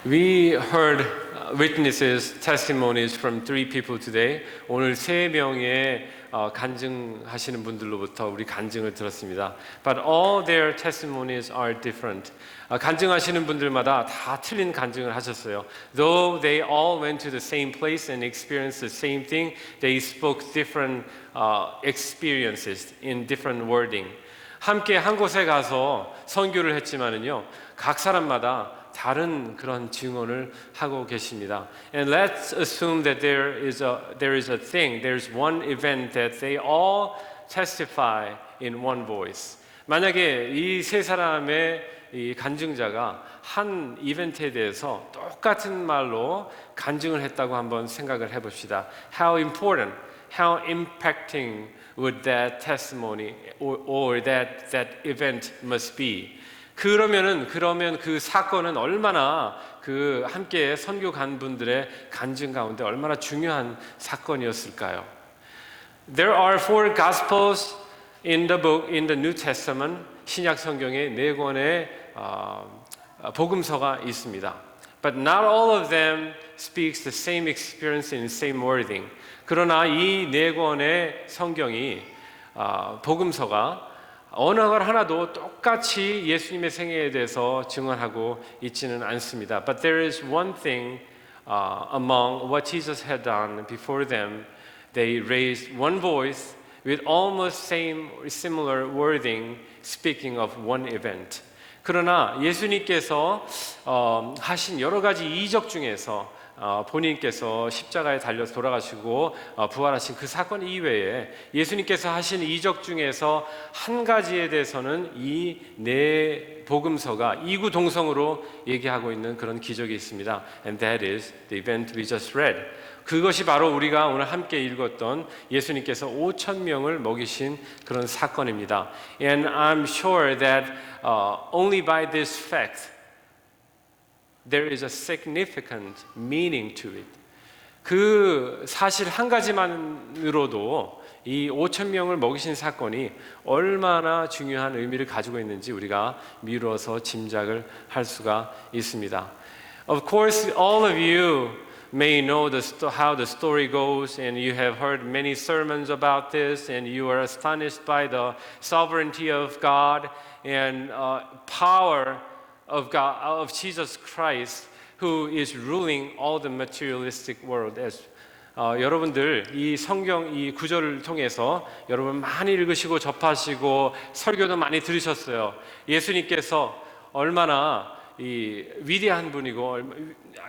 We heard witnesses, testimonies from 3 people today. 오늘 3명의 간증하시는 분들로부터 우리 간증을 들었습니다. But all their testimonies are different. 간증하시는 분들마다 다 틀린 간증을 하셨어요. Though they all went to the same place and experienced the same thing, they spoke different experiences in different wording. 함께 한 곳에 가서 선교를 했지만은요, 각 사람마다 다른 그런 증언을 하고 계십니다. And let's assume that there is a thing, there's one event that they all testify in one voice. 만약에 이 3사람의 이 간증자가 한 이벤트에 대해서 똑같은 말로 간증을 했다고 한번 생각을 해봅시다. How important, how impacting would that testimony or that event must be? 그러면 그 사건은 얼마나 그 함께 선교 간 분들의 간증 가운데 얼마나 중요한 사건이었을까요? There are 4 Gospels in the New Testament. 신약 성경에 4권의 복음서가 있습니다. But not all of them speaks the same experience in the same wording. 그러나 이 4권의 성경이 복음서가 어느 하나도 똑같이 예수님의 생애에 대해서 증언하고 있지는 않습니다. But there is one thing among what Jesus had done before them. They raised one voice with almost similar wording, speaking of one event. 그러나 예수님께서 하신 여러 가지 이적 중에서 본인께서 십자가에 달려서 돌아가시고 부활하신 그 사건 이외에 예수님께서 하신 이적 중에서 한 가지에 대해서는 이 4 복음서가 이구동성으로 얘기하고 있는 그런 기적이 있습니다. And that is the event we just read. 그것이 바로 우리가 오늘 함께 읽었던 예수님께서 5,000명을 먹이신 그런 사건입니다. And I'm sure that only by this fact there is a significant meaning to it. 그 사실 한 가지만으로도 이 5,000명을 먹이신 사건이 얼마나 중요한 의미를 가지고 있는지 우리가 미루어서 짐작을 할 수가 있습니다. Of course, all of you may know how the story goes, and you have heard many sermons about this, and you are astonished by the sovereignty of God and power of God, of Jesus Christ, who is ruling all the materialistic world. 여러분들 이 성경 이 구절을 통해서 여러분 많이 읽으시고 접하시고 설교도 많이 들으셨어요. 예수님께서 얼마나 이 위대한 분이고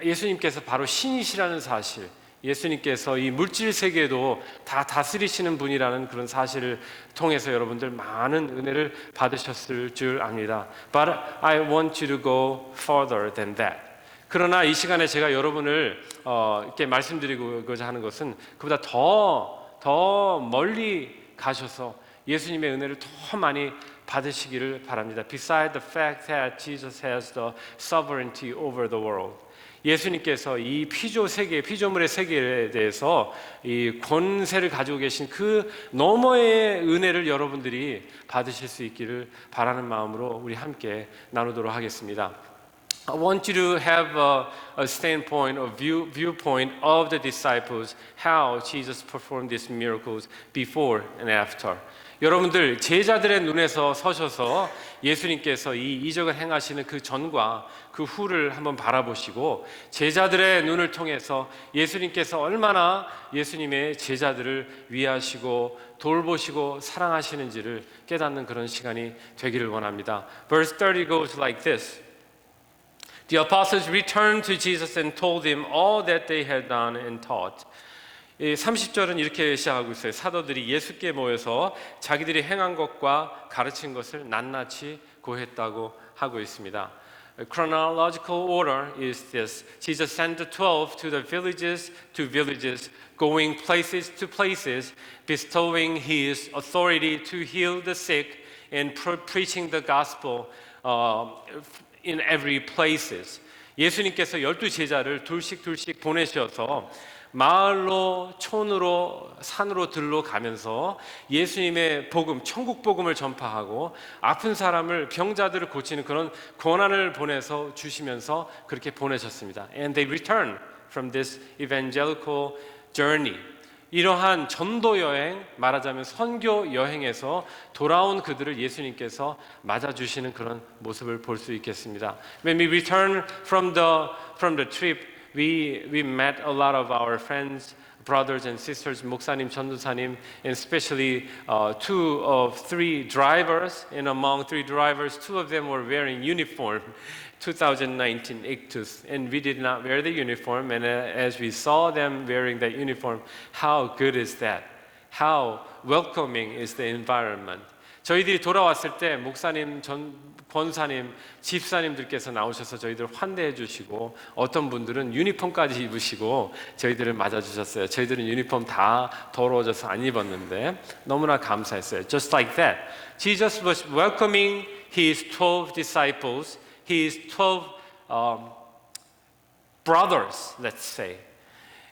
예수님께서 바로 신이시라는 사실, 예수님께서 이 물질 세계도 다 다스리시는 분이라는 그런 사실을 통해서 여러분들 많은 은혜를 받으셨을 줄 압니다. But I want you to go further than that. 그러나 이 시간에 제가 여러분을 이렇게 말씀드리고자 하는 것은 그보다 더 멀리 가셔서 예수님의 은혜를 더 많이 받으시기를 바랍니다. Beside the fact that Jesus has the sovereignty over the world. 예수님께서 이 피조물의 세계에 대해서 이 권세를 가지고 계신 그 너머의 은혜를 여러분들이 받으실 수 있기를 바라는 마음으로 우리 함께 나누도록 하겠습니다. I want you to have a standpoint, a viewpoint of the disciples, how Jesus performed these miracles before and after. 여러분들 제자들의 눈에서 서셔서 예수님께서 이 이적을 행하시는 그 전과 그 후를 한번 바라보시고 제자들의 눈을 통해서 예수님께서 얼마나 예수님의 제자들을 위하시고 돌보시고 사랑하시는지를 깨닫는 그런 시간이 되기를 원합니다. Verse 30 goes like this. The apostles returned to Jesus and told him all that they had done and taught. 30절은 이렇게 시작하고 있어요. 사도들이 예수께 모여서 자기들이 행한 것과 가르친 것을 낱낱이 고했다고 하고 있습니다. A chronological order is this. Jesus sent the 12 to the villages, going places to places, bestowing his authority to heal the sick and preaching the gospel in every places. 예수님께서 12 제자를 둘씩 보내셔서 마을로 촌으로 산으로 들로 가면서 예수님의 복음, 천국 복음을 전파하고 아픈 사람을 병자들을 고치는 그런 권한을 보내서 주시면서 그렇게 보내셨습니다. And they returned from this evangelical journey. 이러한 전도 여행, 말하자면 선교 여행에서 돌아온 그들을 예수님께서 맞아주시는 그런 모습을 볼 수 있겠습니다. When we returned from the trip, we met a lot of our friends, brothers and sisters, 목사님, 전도사님, and especially two of three drivers. And among three drivers, two of them were wearing uniform. 2019 ICTUS, and we did not wear the uniform. And as we saw them wearing that uniform, how good is that? How welcoming is the environment? 저희들이 돌아왔을 때 목사님, 권사님, 집사님들께서 나오셔서 저희들을 환대해 주시고 어떤 분들은 유니폼까지 입으시고 저희들을 맞아주셨어요. 저희들은 유니폼 다 더러워져서 안 입었는데 너무나 감사했어요. Just like that, Jesus was welcoming His 12 disciples, His 12 brothers, let's say.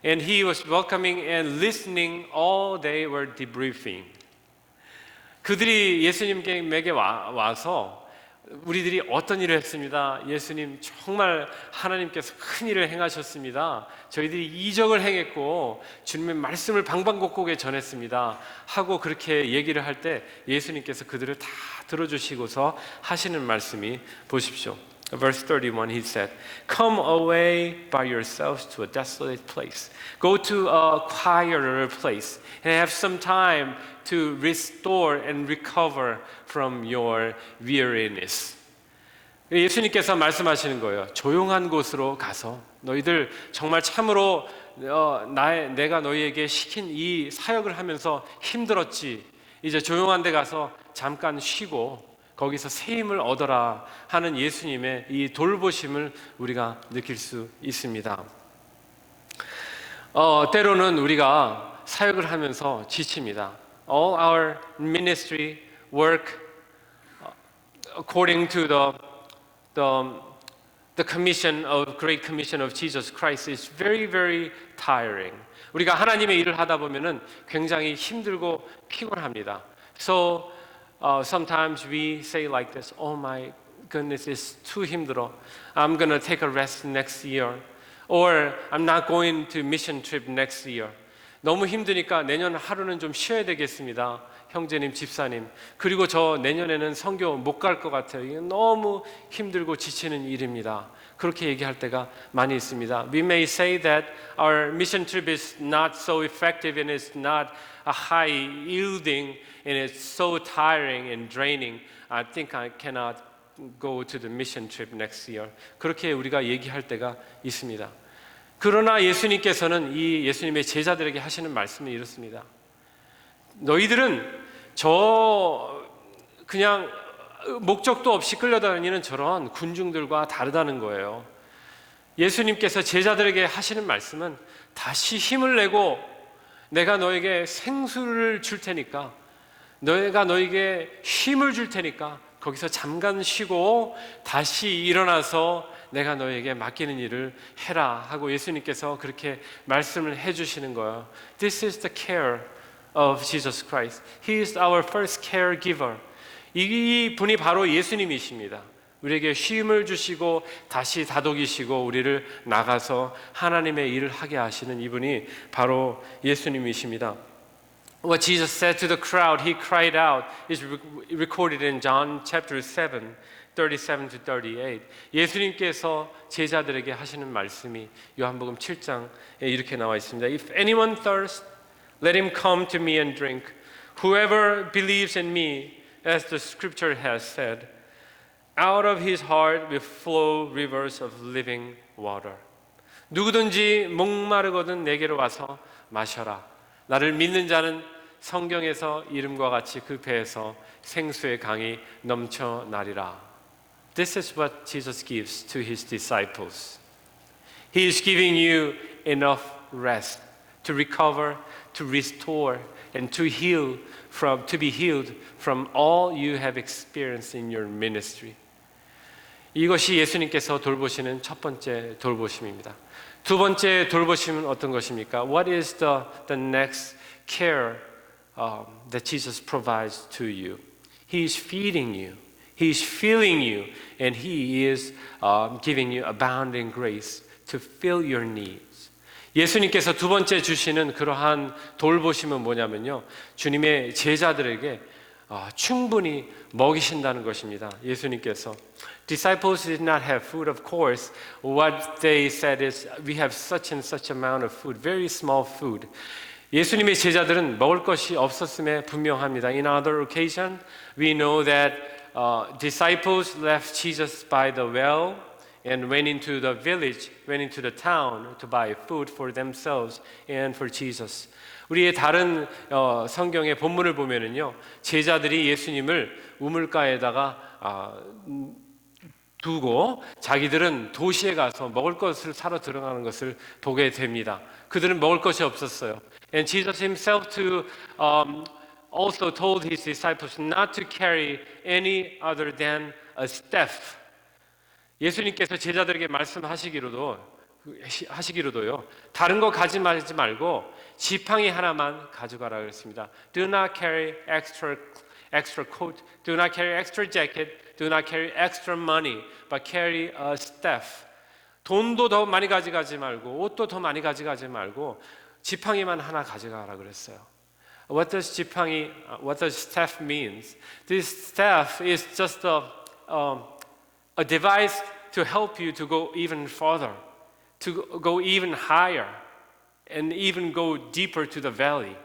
And He was welcoming and listening all they were debriefing. 그들이 예수님에게 와서 우리들이 어떤 일을 했습니다. 예수님 정말 하나님께서 큰 일을 행하셨습니다. 저희들이 이적을 행했고 주님의 말씀을 방방곡곡에 전했습니다 하고 그렇게 얘기를 할 때 예수님께서 그들을 다 들어주시고서 하시는 말씀이 보십시오. Verse 31, He said, "Come away by yourselves to a desolate place. Go to a quieter place and have some time to restore and recover from your weariness." 예수님께서 말씀하시는 거예요. 조용한 곳으로 가서 너희들 정말 참으로 내가 너희에게 시킨 이 사역을 하면서 힘들었지. 이제 조용한 데 가서 잠깐 쉬고 거기서 새 힘을 얻어라 하는 예수님의 이 돌보심을 우리가 느낄 수 있습니다. 때로는 우리가 사역을 하면서 지칩니다. All our ministry work according to the commission of Great Commission of Jesus Christ is very, very tiring. 우리가 하나님의 일을 하다 보면은 굉장히 힘들고 피곤합니다. So sometimes we say like this, oh my goodness, it's too 힘들어. I'm gonna take a rest next year. Or I'm not going to mission trip next year. 너무 힘드니까 내년 하루는 좀 쉬어야 되겠습니다. 형제님, 집사님. 그리고 저 내년에는 선교 못 갈 것 같아요. 이게 너무 힘들고 지치는 일입니다. 그렇게 얘기할 때가 많이 있습니다. We may say that our mission trip is not so effective and it's not a high yielding and it's so tiring and draining. I think I cannot go to the mission trip next year. 그렇게 우리가 얘기할 때가 있습니다. 그러나 예수님께서는 이 예수님의 제자들에게 하시는 말씀은 이렇습니다. 너희들은 그냥 목적도 없이 끌려다니는 저런 군중들과 다르다는 거예요. 예수님께서 제자들에게 하시는 말씀은 다시 힘을 내고 내가 너에게 생수를 줄 테니까, 내가 너에게 힘을 줄 테니까 거기서 잠깐 쉬고 다시 일어나서 내가 너에게 맡기는 일을 해라 하고 예수님께서 그렇게 말씀을 해주시는 거예요. This is the care of Jesus Christ. He is our first caregiver. 이 분이 바로 예수님이십니다. 우리에게 쉼을 주시고 다시 다독이시고 우리를 나가서 하나님의 일을 하게 하시는 이분이 바로 예수님이십니다. What Jesus said to the crowd, He cried out, is recorded in John chapter 7, 37 to 38. 예수님께서 제자들에게 하시는 말씀이 요한복음 7장에 이렇게 나와 있습니다. If anyone thirsts, let him come to me and drink. Whoever believes in me, as the scripture has said, out of his heart will flow rivers of living water. 누구든지 목마르거든 내게로 와서 마셔라. 나를 믿는 자는 성경에서 이름과 같이 그 배에서 생수의 강이 넘쳐나리라. This is what Jesus gives to His disciples. He is giving you enough rest to recover, to restore, and to be healed from all you have experienced in your ministry. 이것이 예수님께서 돌보시는 첫 번째 돌보심입니다. 두 번째 돌보심은 어떤 것입니까? What is the next care that Jesus provides to you? He is feeding you. He is filling you. And He is giving you abounding grace to fill your needs. 예수님께서 두 번째 주시는 그러한 돌보심은 뭐냐면요, 주님의 제자들에게 충분히 먹이신다는 것입니다. 예수님께서 Disciples did not have food, of course. What they said is, we have such and such amount of food, very small food. 예수님의 제자들은 먹을 것이 없었음에 분명합니다. In other occasion, we know that disciples left Jesus by the well and went into the village, went into the town to buy food for themselves and for Jesus. 우리의 다른 성경의 본문을 보면은요, 제자들이 예수님을 우물가에다가 두고 자기들은 도시에 가서 먹을 것을 사러 들어가는 것을 보게 됩니다. 그들은 먹을 것이 없었어요. And Jesus himself also told his disciples not to carry any other than a staff. 예수님께서 제자들에게 말씀하시기로도요, 다른 거 가져가지 말고 지팡이 하나만 가져가라 그랬습니다. Do not carry extra coat, do not carry extra jacket, do not carry extra money, but carry a staff. 돈도 더 많이 가져가지 말고 옷도 더 많이 가져가지 말고 지팡이만 하나 가져가라 그랬어요. What does staff means? This staff is just a device to help you to go even further, to go even higher, and even go deeper to the valley.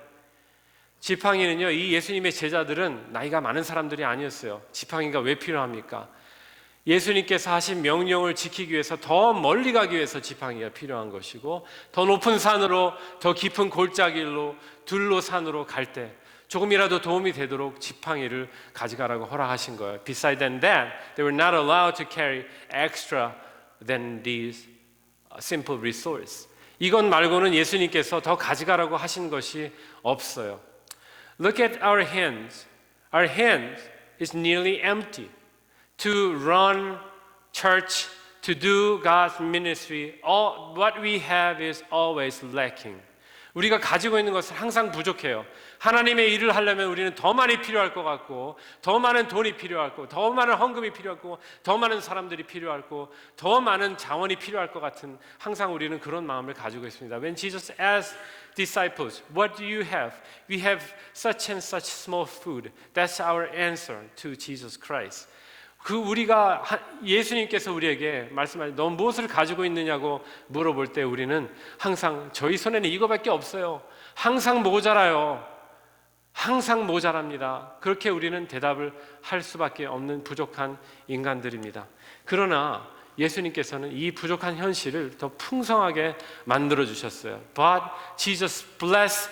지팡이는요, 이 예수님의 제자들은 나이가 많은 사람들이 아니었어요. 지팡이가 왜 필요합니까? 예수님께서 하신 명령을 지키기 위해서 더 멀리 가기 위해서 지팡이가 필요한 것이고, 더 높은 산으로, 더 깊은 골짜기로, 둘로 산으로 갈 때 조금이라도 도움이 되도록 지팡이를 가져가라고 허락하신 거예요. Besides that, they were not allowed to carry extra than these simple resource. 이것 말고는 예수님께서 더 가져가라고 하신 것이 없어요. Look at our hands. Our hands is nearly empty. To run church, to do God's ministry, all what we have is always lacking. 우리가 가지고 있는 것은 항상 부족해요. 하나님의 일을 하려면 우리는 더 많이 필요할 것 같고, 더 많은 돈이 필요할 거, 더 많은 헌금이 필요하고, 더 많은 사람들이 필요할 거, 더 많은 자원이 필요할 것 같은, 항상 우리는 그런 마음을 가지고 있습니다. When Jesus asked disciples, what do you have? We have such and such small food. That's our answer to Jesus Christ. 우리가 예수님께서 우리에게 말씀하신 너 무엇을 가지고 있느냐고 물어볼 때 우리는 항상 저희 손에는 이거밖에 없어요. 항상 모자라요. 항상 모자랍니다. 그렇게 우리는 대답을 할 수밖에 없는 부족한 인간들입니다. 그러나 예수님께서는 이 부족한 현실을 더 풍성하게 만들어 주셨어요. But Jesus blessed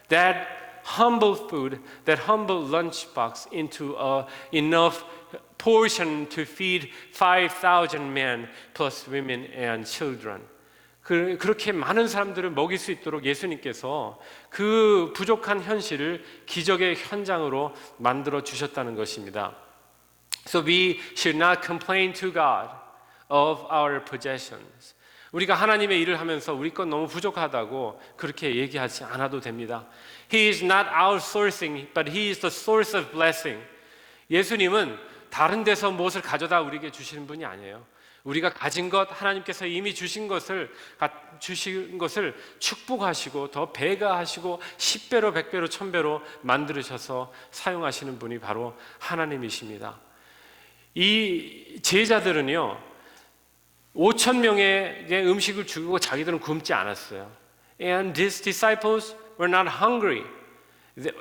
that humble food, that humble lunchbox into enough portion to feed 5,000 men plus women and children. 그렇게 많은 사람들을 먹일 수 있도록 예수님께서 그 부족한 현실을 기적의 현장으로 만들어 주셨다는 것입니다. So we should not complain to God of our possessions. 우리가 하나님의 일을 하면서 우리 건 너무 부족하다고 그렇게 얘기하지 않아도 됩니다. He is not outsourcing, but He is the source of blessing. 예수님은 다른 데서 무엇을 가져다 우리에게 주시는 분이 아니에요. 우리가 가진 것, 하나님께서 이미 주신 것을 축복하시고 더 배가하시고 10배로 100배로 1000배로 만들으셔서 사용하시는 분이 바로 하나님이십니다. 이 제자들은요 5,000명에게 음식을 주고 자기들은 굶지 않았어요. And these disciples were not hungry.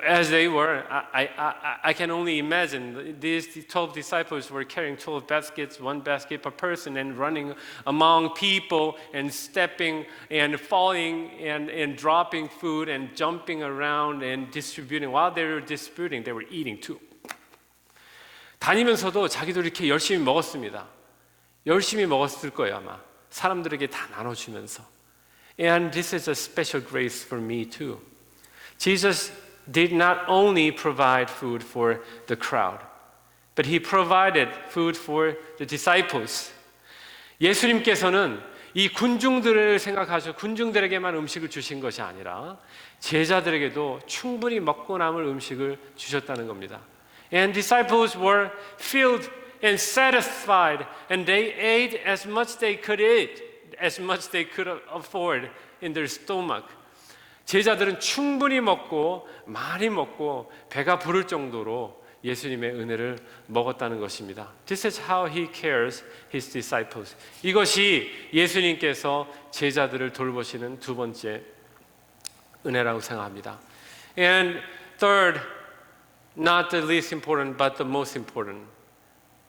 As they were, I can only imagine these 12 disciples were carrying 12 baskets, one basket per person, and running among people and stepping and falling and dropping food and jumping around and distributing. While they were distributing, they were eating too. 다니면서도 자기도 이렇게 열심히 먹었습니다. 열심히 먹었을 거예요 아마. 사람들에게 다 나눠주면서. And this is a special grace for me too. Jesus did not only provide food for the crowd, but He provided food for the disciples. 예수님께서는 이 군중들을 생각하셔 군중들에게만 음식을 주신 것이 아니라 제자들에게도 충분히 먹고 남을 음식을 주셨다는 겁니다. And disciples were filled and satisfied, and they ate as much they could eat, as much they could afford in their stomach. 제자들은 충분히 먹고 많이 먹고 배가 부를 정도로 예수님의 은혜를 먹었다는 것입니다. This is how he cares his disciples. 이것이 예수님께서 제자들을 돌보시는 두 번째 은혜라고 생각합니다. And third, not the least important, but the most important,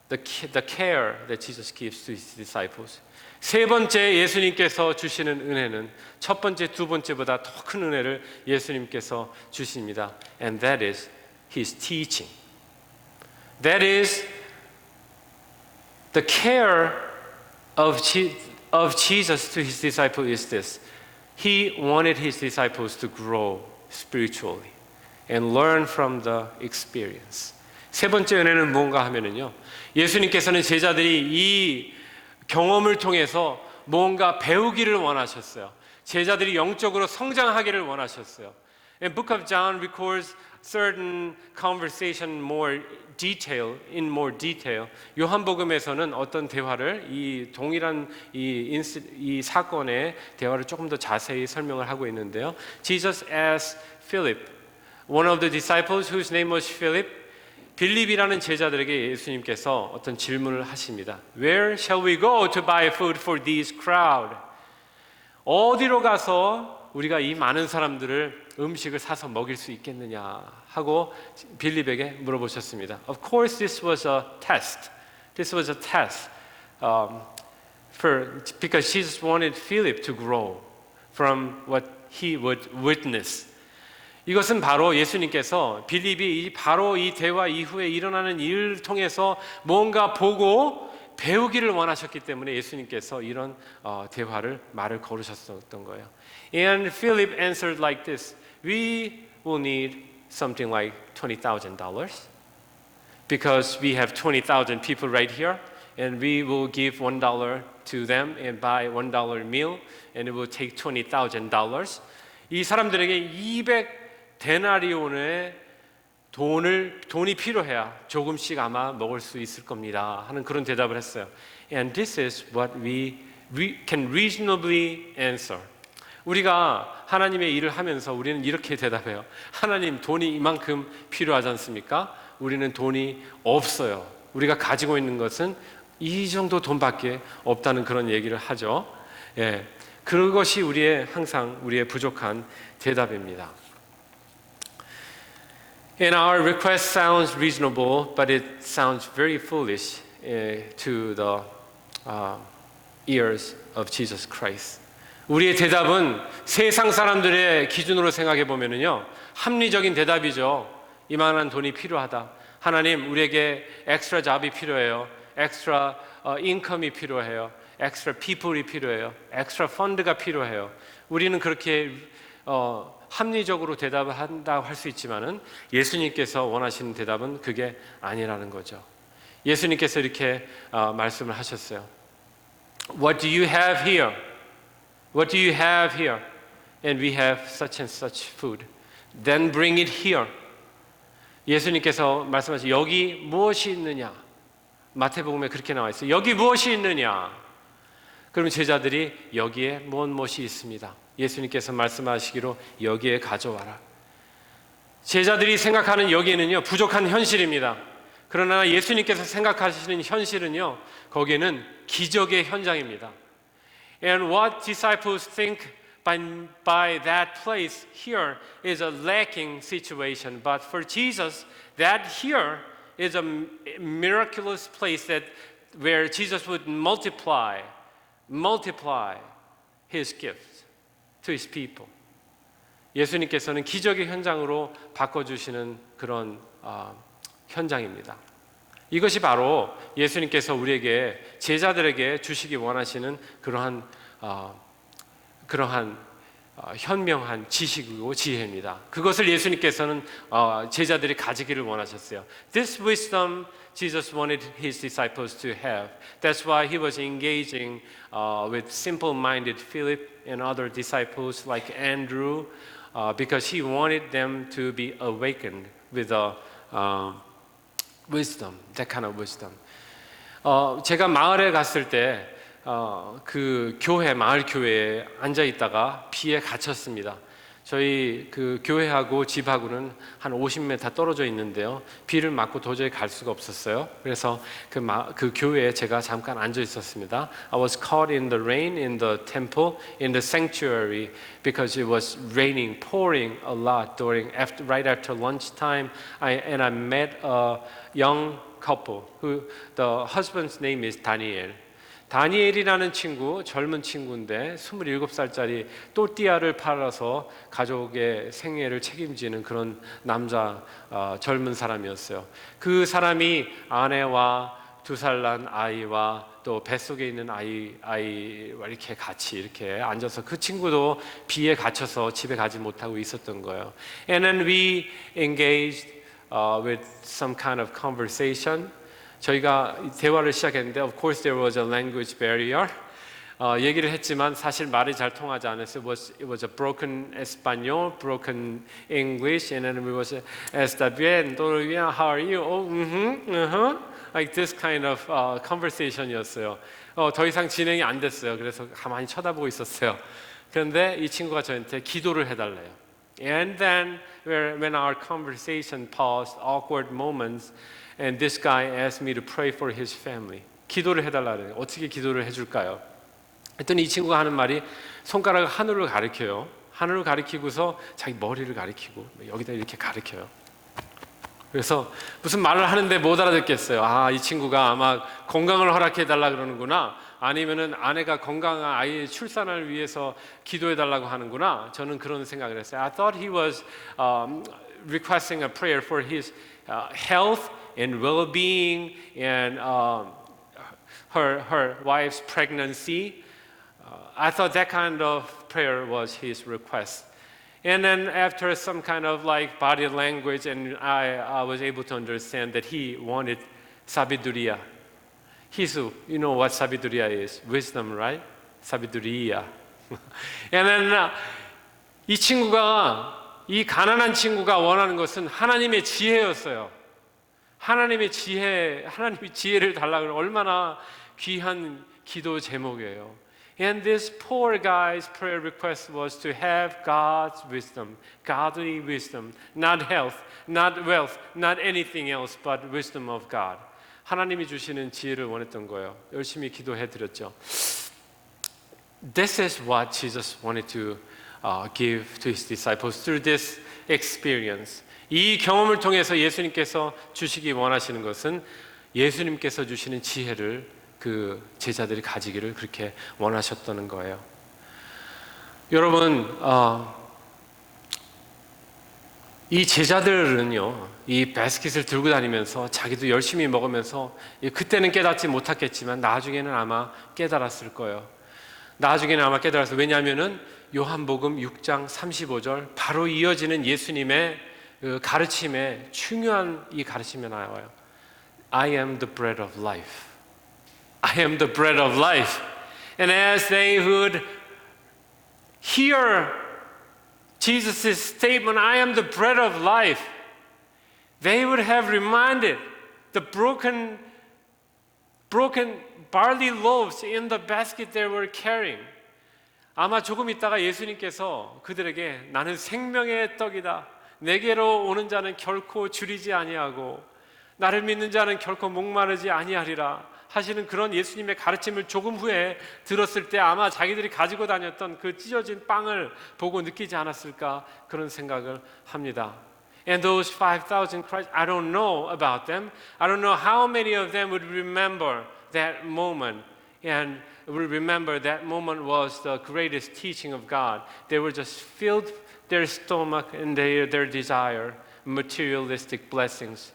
the care that Jesus gives to his disciples. 세 번째 예수님께서 주시는 은혜는 첫 번째, 두 번째보다 더 큰 은혜를 예수님께서 주십니다. And that is his teaching. That is the care of Jesus to his disciples is this. He wanted his disciples to grow spiritually and learn from the experience. 세 번째 은혜는 뭔가 하면은요. 예수님께서는 제자들이 이 경험을 통해서 뭔가 배우기를 원하셨어요. 제자들이 영적으로 성장하기를 원하셨어요. And Book of John records certain conversation in more detail. 요한복음에서는 어떤 대화를 이 동일한 이 사건의 대화를 조금 더 자세히 설명을 하고 있는데요. Jesus asked Philip, one of the disciples whose name was Philip, 빌립이라는 제자들에게 예수님께서 어떤 질문을 하십니다. Where shall we go to buy food for this crowd? 어디로 가서 우리가 이 많은 사람들을 음식을 사서 먹일 수 있겠느냐 하고 빌립에게 물어보셨습니다. Of course, this was a test. This was a test because Jesus wanted Philip to grow from what he would witness. 이것은 바로 예수님께서 빌립이 바로 이 대화 이후에 일어나는 일을 통해서 뭔가 보고 배우기를 원하셨기 때문에 예수님께서 이런 말을 걸으셨던 거예요. And Philip answered like this. We will need something like $20,000 because we have 20,000 people right here and we will give $1 to them and buy $1 meal and it will take $20,000. 이 사람들에게 200 데나리온의 돈이 필요해야 조금씩 아마 먹을 수 있을 겁니다 하는 그런 대답을 했어요. And this is what we can reasonably answer. 우리가 하나님의 일을 하면서 우리는 이렇게 대답해요. 하나님, 돈이 이만큼 필요하지 않습니까? 우리는 돈이 없어요. 우리가 가지고 있는 것은 이 정도 돈밖에 없다는 그런 얘기를 하죠. 예, 그것이 항상 우리의 부족한 대답입니다. And our request sounds reasonable, but it sounds very foolish to the ears of Jesus Christ. 우리의 대답은 세상 사람들의 기준으로 생각해 보면은요, 합리적인 대답이죠. 이만한 돈이 필요하다. 하나님, 우리에게 엑스트라 잡이 필요해요. 엑스트라 인컴이 필요해요. 엑스트라 피플이 필요해요. 엑스트라 펀드가 필요해요. 우리는 그렇게 합리적으로 대답을 한다고 할 수 있지만은 예수님께서 원하시는 대답은 그게 아니라는 거죠. 예수님께서 이렇게 말씀을 하셨어요. What do you have here? What do you have here? And we have such and such food. Then bring it here. 예수님께서 말씀하신 여기 무엇이 있느냐? 마태복음에 그렇게 나와 있어요. 여기 무엇이 있느냐? 그럼 제자들이 여기에 무엇이 있습니다. 예수님께서 말씀하시기로 여기에 가져와라. 제자들이 생각하는 여기에는요, 부족한 현실입니다. 그러나 예수님께서 생각하시는 현실은요, 거기에는 기적의 현장입니다. And what disciples think by that place here is a lacking situation. But for Jesus, that here is a miraculous place where Jesus would multiply His gift to His people. 예수님께서는 기적의 현장으로 바꿔주시는 그런 현장입니다. 이것이 바로 예수님께서 우리에게 제자들에게 주시기 원하시는 그러한 현명한 지식이고 지혜입니다. 그것을 예수님께서는 제자들이 가지기를 원하셨어요. This wisdom Jesus wanted his disciples to have. That's why he was engaging with simple-minded Philip and other disciples like Andrew, because he wanted them to be awakened with a wisdom, that kind of wisdom. 제가 마을에 갔을 때 그 마을 교회에 앉아 있다가 비에 갇혔습니다. 저희 그 교회하고 집하고는 한 50m 떨어져 있는데요. 비를 맞고 도저히 갈 수가 없었어요. 그래서 그 교회에 제가 잠깐 앉아 있었습니다. I was caught in the rain in the temple, in the sanctuary, because it was raining, pouring a lot right after lunchtime. And I met a young couple the husband's name is Daniel. 다니엘이라는 친구, 젊은 친구인데 27살짜리 또띠아를 팔아서 가족의 생애를 책임지는 그런 남자, 젊은 사람이었어요. 그 사람이 아내와 2살 난 아이와 또 뱃속에 있는 아이와 이렇게 같이 이렇게 앉아서 그 친구도 비에 갇혀서 집에 가지 못하고 있었던 거예요. And then we engaged with some kind of conversation. 저희가 대화를 시작했는데 of course there was a language barrier. 얘기를 했지만 사실 말이 잘 통하지 않았어요. It was a broken Espanol, broken English, and then we was está bien, todo bien, how are you? Oh, like this kind of conversation이었어요. 더 이상 진행이 안 됐어요. 그래서 가만히 쳐다보고 있었어요. 그런데 이 친구가 저한테 기도를 해달래요. And then when our conversation paused, awkward moments. And this guy asked me to pray for his family. 기도를 해달라는 어떻게 기도를 해줄까요? 했더니 이 친구가 하는 말이 손가락을 하늘을 가리켜요. 하늘을 가리키고서 자기 머리를 가리키고 여기다 이렇게 가리켜요. 그래서 무슨 말을 하는데 못 알아듣겠어요. 이 친구가 아마 건강을 허락해달라 그러는구나. 아니면은 아내가 건강한 아이의 출산을 위해서 기도해달라고 하는구나. 저는 그런 생각을 했어요. I thought he was requesting a prayer for his health and well-being and her wife's pregnancy. I thought that kind of prayer was his request. And then after some kind of like body language, and I was able to understand that he wanted sabiduría. Hisu, you know what sabiduría is? Wisdom, right? Sabiduría. And then 이 가난한 친구가 원하는 것은 하나님의 지혜였어요. 하나님의 지혜를 달라고 얼마나 귀한 기도 제목이에요. And this poor guy's prayer request was to have God's wisdom, godly wisdom, not health, not wealth, not anything else, but wisdom of God. 하나님이 주시는 지혜를 원했던 거예요. 열심히 기도해 드렸죠. This is what Jesus wanted to give to his disciples through this experience. 이 경험을 통해서 예수님께서 주시기 원하시는 것은 예수님께서 주시는 지혜를 그 제자들이 가지기를 그렇게 원하셨다는 거예요. 여러분, 이 제자들은요, 이 바스켓을 들고 다니면서 자기도 열심히 먹으면서 그때는 깨닫지 못했겠지만 나중에는 아마 깨달았을 거예요. 왜냐하면은 요한복음 6장 35절 바로 이어지는 예수님의 그 가르침에 중요한 이 가르침이 나와요. I am the bread of life. I am the bread of life. And as they would hear Jesus' statement, I am the bread of life, they would have reminded the broken barley loaves in the basket they were carrying. 아마 조금 있다가 예수님께서 그들에게 나는 생명의 떡이다. 내게로 오는 자는 결코 줄이지 아니하고 나를 믿는 자는 결코 목마르지 아니하리라 하시는 그런 예수님의 가르침을 조금 후에 들었을 때 아마 자기들이 가지고 다녔던 그 찢어진 빵을 보고 느끼지 않았을까 그런 생각을 합니다. And those 5,000 Christ, I don't know about them. I don't know how many of them would remember that moment and would remember that moment was the greatest teaching of God. They were just filled their stomach and their desire, materialistic blessings.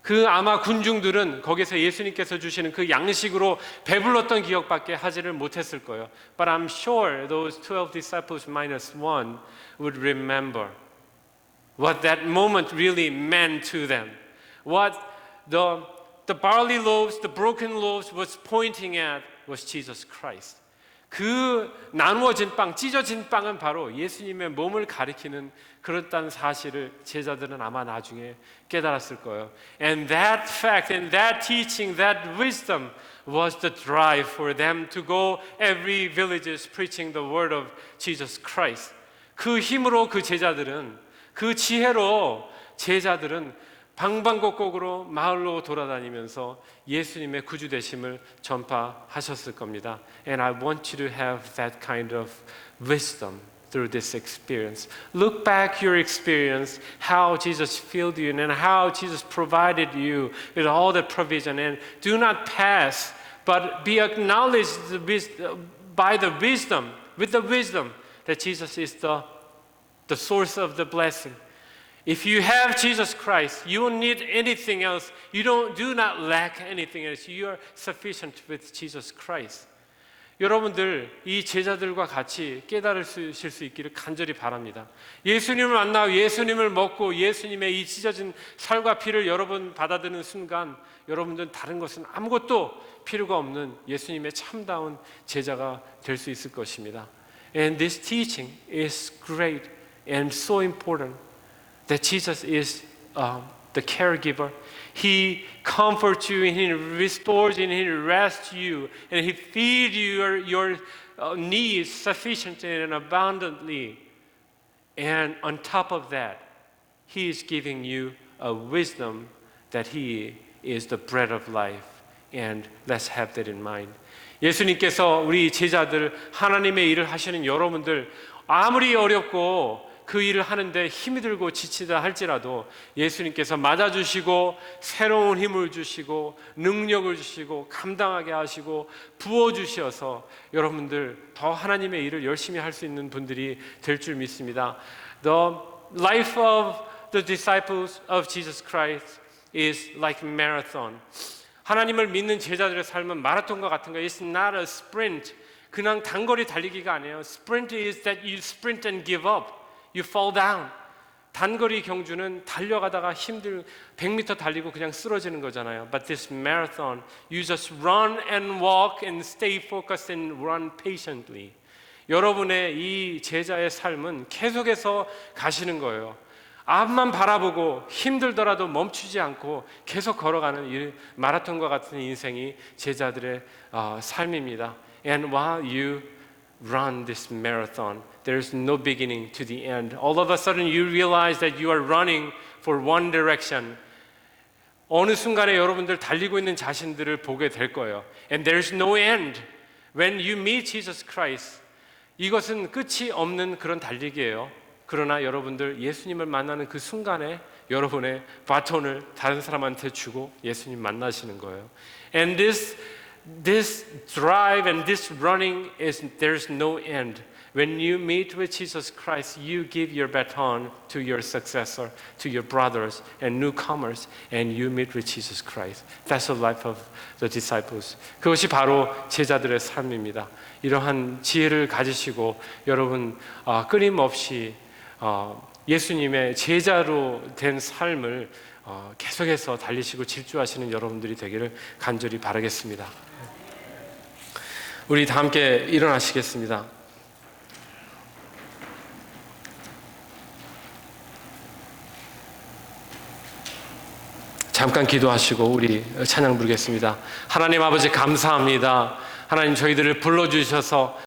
그 아마 군중들은 거기서 예수님께서 주시는 그 양식으로 배불렀던 기억밖에 하지를 못했을 거예요. But I'm sure those 12 disciples minus one would remember what that moment really meant to them. What the barley loaves, the broken loaves was pointing at was Jesus Christ. 그 나누어진 빵, 찢어진 빵은 바로 예수님의 몸을 가리키는 그렇다는 사실을 제자들은 아마 나중에 깨달았을 거예요. And that fact and that teaching, that wisdom was the drive for them to go every villages preaching the word of Jesus Christ. 그 힘으로 그 제자들은, 그 지혜로 제자들은 방방곡곡으로 마을로 돌아다니면서 예수님의 구주되심을 전파하셨을 겁니다. And I want you to have that kind of wisdom through this experience. Look back your experience, how Jesus filled you and how Jesus provided you with all the provision, and do not pass, but be acknowledged by the wisdom, with the wisdom that Jesus is the source of the blessing. If you have Jesus Christ, you don't need anything else. You do not lack anything else. You are sufficient with Jesus Christ. 여러분들 이 제자들과 같이 깨달으실 수 있기를 간절히 바랍니다. 예수님을 만나고 예수님을 먹고 예수님의 이 찢어진 살과 피를 여러분 받아들이는 순간 여러분들은 다른 것은 아무것도 필요가 없는 예수님의 참다운 제자가 될 수 있을 것입니다. And this teaching is great and so important. That Jesus is the caregiver. He comforts you and He restores and He rests you and He feeds your needs sufficiently and abundantly. And on top of that, He is giving you a wisdom that He is the bread of life. And let's have that in mind. 예수님께서 우리 제자들, 하나님의 일을 하시는 여러분들, 아무리 어렵고 그 일을 하는데 힘이 들고 지치다 할지라도 예수님께서 맞아주시고 새로운 힘을 주시고 능력을 주시고 감당하게 하시고 부어주셔서 여러분들 더 하나님의 일을 열심히 할 수 있는 분들이 될 줄 믿습니다. The life of the disciples of Jesus Christ is like marathon. 하나님을 믿는 제자들의 삶은 마라톤과 같은 거예요. It's not a sprint. 그냥 단거리 달리기가 아니에요. Sprint is that you sprint and give up. You fall down. 단거리 경주는 달려가다가 100m 달리고 그냥 쓰러지는 거잖아요. But this marathon, you just run and walk and stay focused and run patiently. 여러분의 이 제자의 삶은 계속해서 가시는 거예요. 앞만 바라보고 힘들더라도 멈추지 않고 계속 걸어가는 이 마라톤과 같은 인생이 제자들의 삶입니다. And while you run this marathon, there's no beginning to the end. All of a sudden you realize that you are running for one direction. 어느 순간에 여러분들 달리고 있는 자신들을 보게 될 거예요. And there's no end. When you meet Jesus Christ, 이것은 끝이 없는 그런 달리기예요. 그러나 여러분들 예수님을 만나는 그 순간에 여러분의 바톤을 다른 사람한테 주고 예수님 만나시는 거예요. And this drive and this running there's no end. When you meet with Jesus Christ, you give your baton to your successor, to your brothers and newcomers, and you meet with Jesus Christ. That's the life of the disciples. 그것이 바로 제자들의 삶입니다. 이러한 지혜를 가지시고 여러분 끊임없이 예수님의 제자로 된 삶을 계속해서 달리시고 질주하시는 여러분들이 되기를 간절히 바라겠습니다. 우리 다 함께 일어나시겠습니다. 잠깐 기도하시고 우리 찬양 부르겠습니다. 하나님 아버지 감사합니다. 하나님 저희들을 불러주셔서